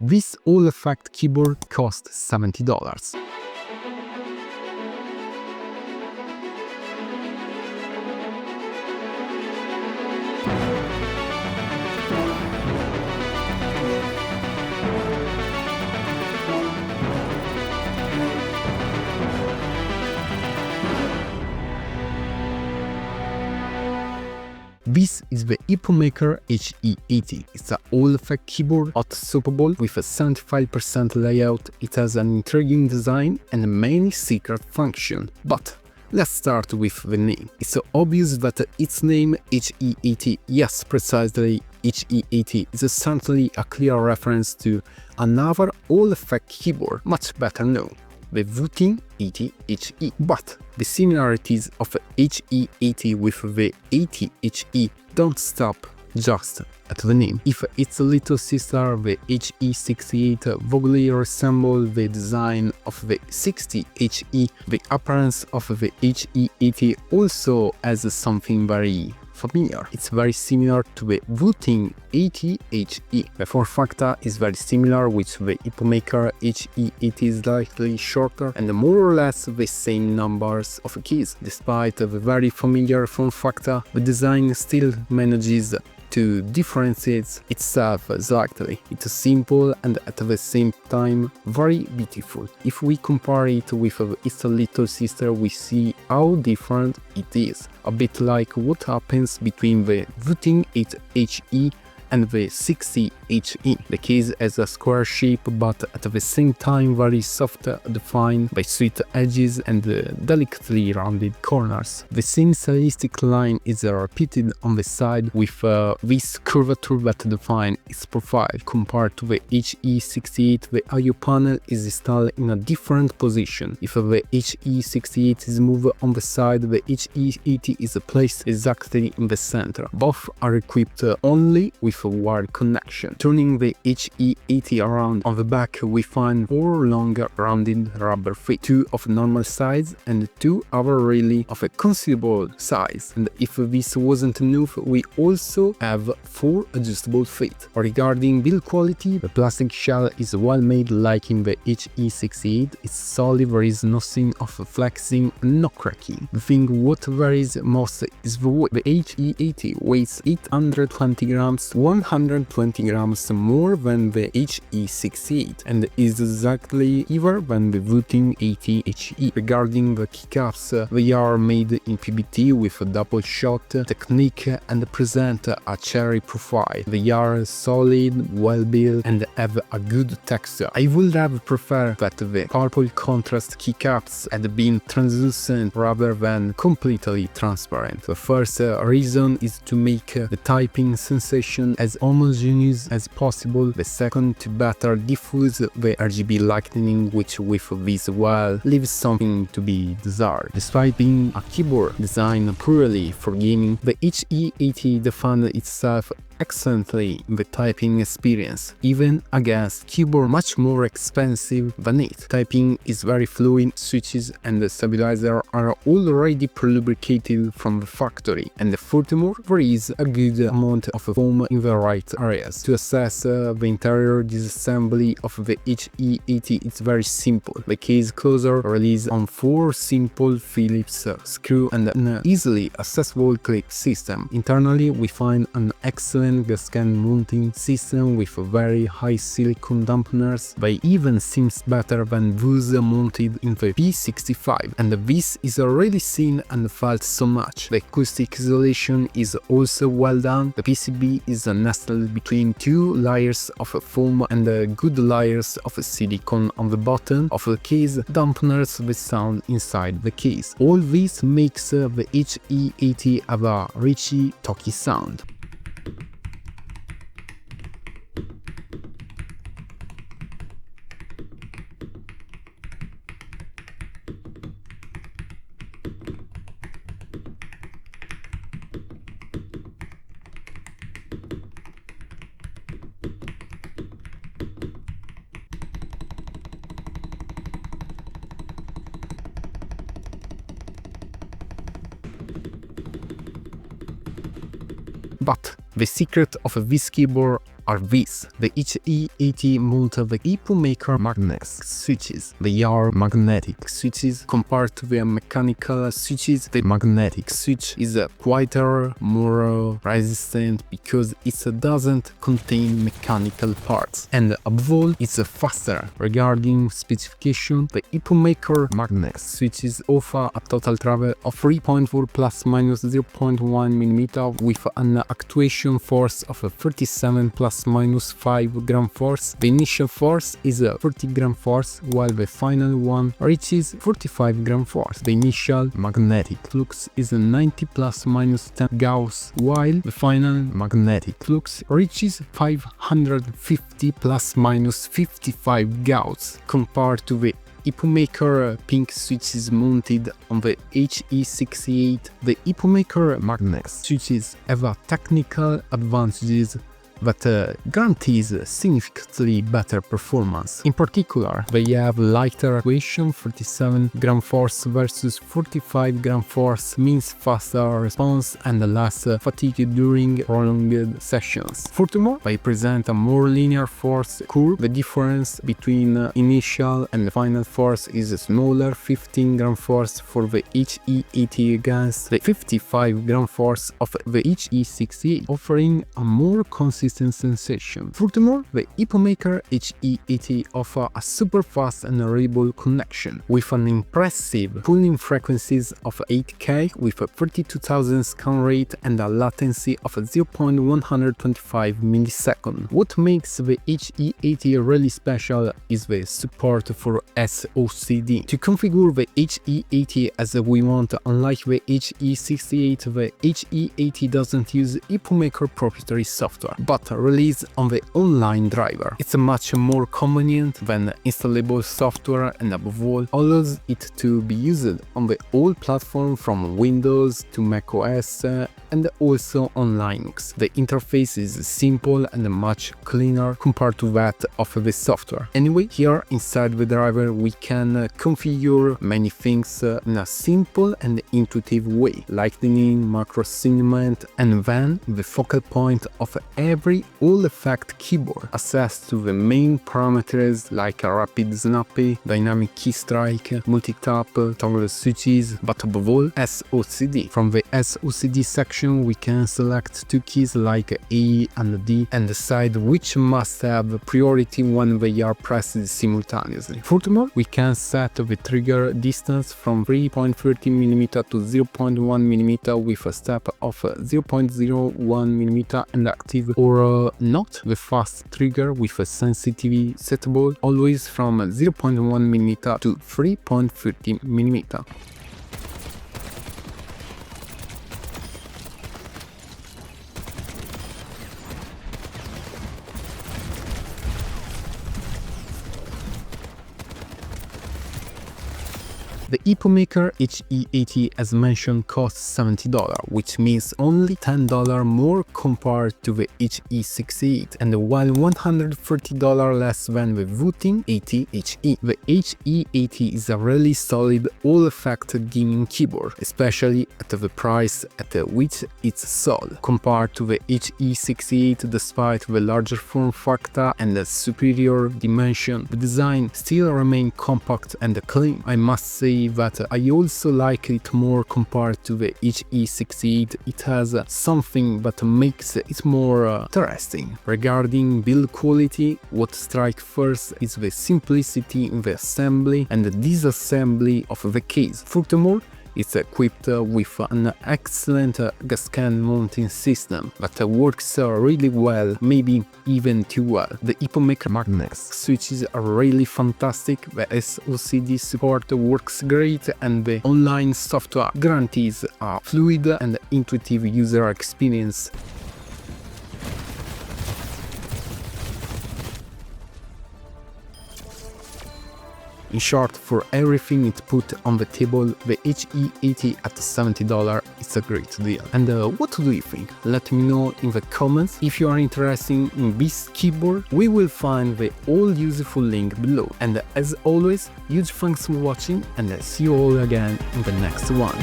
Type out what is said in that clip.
This Hall Effect keyboard costs $70. This is the Epomaker HE80. It's a Hall Effect keyboard, hot swappable with a 75% layout. It has an intriguing design and many secret functions. But let's start with the name. It's so obvious that its name HE80, yes, precisely HE80, is certainly a clear reference to another Hall Effect keyboard, much better known, the wooting 80 HE. But the similarities of HE80 with the 80 HE don't stop just at the name. If its little sister, the HE68, vaguely resembles the design of the 60 HE, the appearance of the HE80 also has something very familiar. It's very similar to the wooting 80 HE. The form factor is very similar, with the Epomaker HE80 slightly shorter and more or less the same numbers of keys. Despite the very familiar form factor, the design still manages to differentiate itself slightly. It's simple and at the same time very beautiful. If we compare it with its little sister, we see how different it is. A bit like what happens between the wooting 8 HE and the 60 HE. The case has a square shape, but at the same time very soft, defined by sweet edges and delicately rounded corners. The same stylistic line is repeated on the side, with this curvature that defines its profile. Compared to the HE68, the I/O panel is installed in a different position. If the HE68 is moved on the side, the HE80 is placed exactly in the center. Both are equipped only with a wired connection. Turning the HE80 around on the back, we find 4 long rounded rubber feet, 2 of normal size and 2 other really of a considerable size. And if this wasn't enough, we also have 4 adjustable feet. Regarding build quality, the plastic shell is well made like in the HE68. It's solid, there is nothing of flexing, no cracking. The thing what varies most is the weight. The HE80 weighs 820 grams, 120 grams more than the HE68, and is exactly even than the wooting 80 HE. Regarding the keycaps, they are made in PBT with a double shot technique and present a cherry profile. They are solid, well built, and have a good texture. I would have preferred that the purple contrast keycaps had been translucent rather than completely transparent. The first reason is to make the typing sensation as homogeneous as possible. The second, to better diffuse the RGB lightning, which with this well leaves something to be desired. Despite being a keyboard designed purely for gaming, the HE80 defends itself excellently in the typing experience, even against keyboard much more expensive than it. Typing is very fluid, switches and the stabilizer are already pre-lubricated from the factory, and furthermore there is a good amount of foam in the right areas. To assess the interior disassembly of the HE80, it's very simple. The case closer relies on 4 simple Phillips screw and an easily accessible click system. Internally we find an excellent gas-can mounting system with very high silicone dampeners. They even seems better than those mounted in the P65, and this is already seen and felt so much. The acoustic isolation is also well done. The PCB is nestled between 2 layers of foam and good layers of silicone on the bottom of the case dampeners the sound inside the case. All this makes the HE80 have a richy, talky sound. But the secret of this keyboard are these: the HE80 multi the Epomaker MagneX switches. They are magnetic switches compared to the mechanical switches. The magnetic switch is quieter, more resistant because it doesn't contain mechanical parts, and above all, it's faster. Regarding specification, the Epomaker MagneX switches offer a total travel of 3.4 plus minus 0.1 mm with an actuation force of 37 plus minus 5 gram force. The initial force is 30 gram force, while the final one reaches 45 gram force. The initial magnetic flux is 90 plus minus 10 Gauss, while the final magnetic flux reaches 550 plus minus 55 Gauss. Compared to the Epomaker pink switches mounted on the HE68, the Epomaker MagneX switches have a technical advantages that guarantees significantly better performance. In particular, they have lighter actuation, 37 gram force versus 45 gram force means faster response and less fatigue during prolonged sessions. Furthermore, they present a more linear force curve. The difference between initial and final force is smaller, 15 gram force for the HE80 against the 55 gram force of the HE68, offering a more consistent sensation. Furthermore, the Epomaker HE80 offers a super fast and reliable connection with an impressive pulling frequencies of 8K with a 32,000 scan rate and a latency of 0.125 milliseconds. What makes the HE80 really special is the support for SOCD. To configure the HE80 as we want, unlike the HE68, the HE80 doesn't use Epomaker proprietary software, but released on the online driver. It's much more convenient than installable software and above all allows it to be used on the whole platform from Windows to macOS and also on Linux. The interface is simple and much cleaner compared to that of the software. Anyway, here inside the driver we can configure many things in a simple and intuitive way: lightning, macro segment, and then the focal point of every Hall Effect keyboard. Access to the main parameters like a rapid snappy, dynamic key strike, multi-tap, toggle switches, but above all SOCD. From the SOCD section we can select two keys like A and D and decide which must have priority when they are pressed simultaneously. Furthermore, we can set the trigger distance from 3.30 mm to 0.1 mm with a step of 0.01 mm and active or not the fast trigger with a sensitivity settable always from 0.1 mm to 3.30 mm. The Epomaker HE80 as mentioned costs $70, which means only $10 more compared to the HE68 and while $130 less than the wooting 80 HE. The HE80 is a really solid Hall Effect gaming keyboard, especially at the price at which it's sold. Compared to the HE68, despite the larger form factor and the superior dimension, the design still remains compact and clean. I must say that I also like it more compared to the HE68. It has something that makes it more interesting. Regarding build quality, what strikes first is the simplicity in the assembly and the disassembly of the case. Furthermore, it's equipped with an excellent gas-can mounting system that works really well, maybe even too well. The Epomaker MagneX switches are really fantastic, the SOCD support works great, and the online software guarantees a fluid and intuitive user experience. In short, for everything it put on the table, the HE80 at $70 is a great deal. And what do you think? Let me know in the comments. If you are interested in this keyboard, we will find the all useful link below. And as always, huge thanks for watching and see you all again in the next one.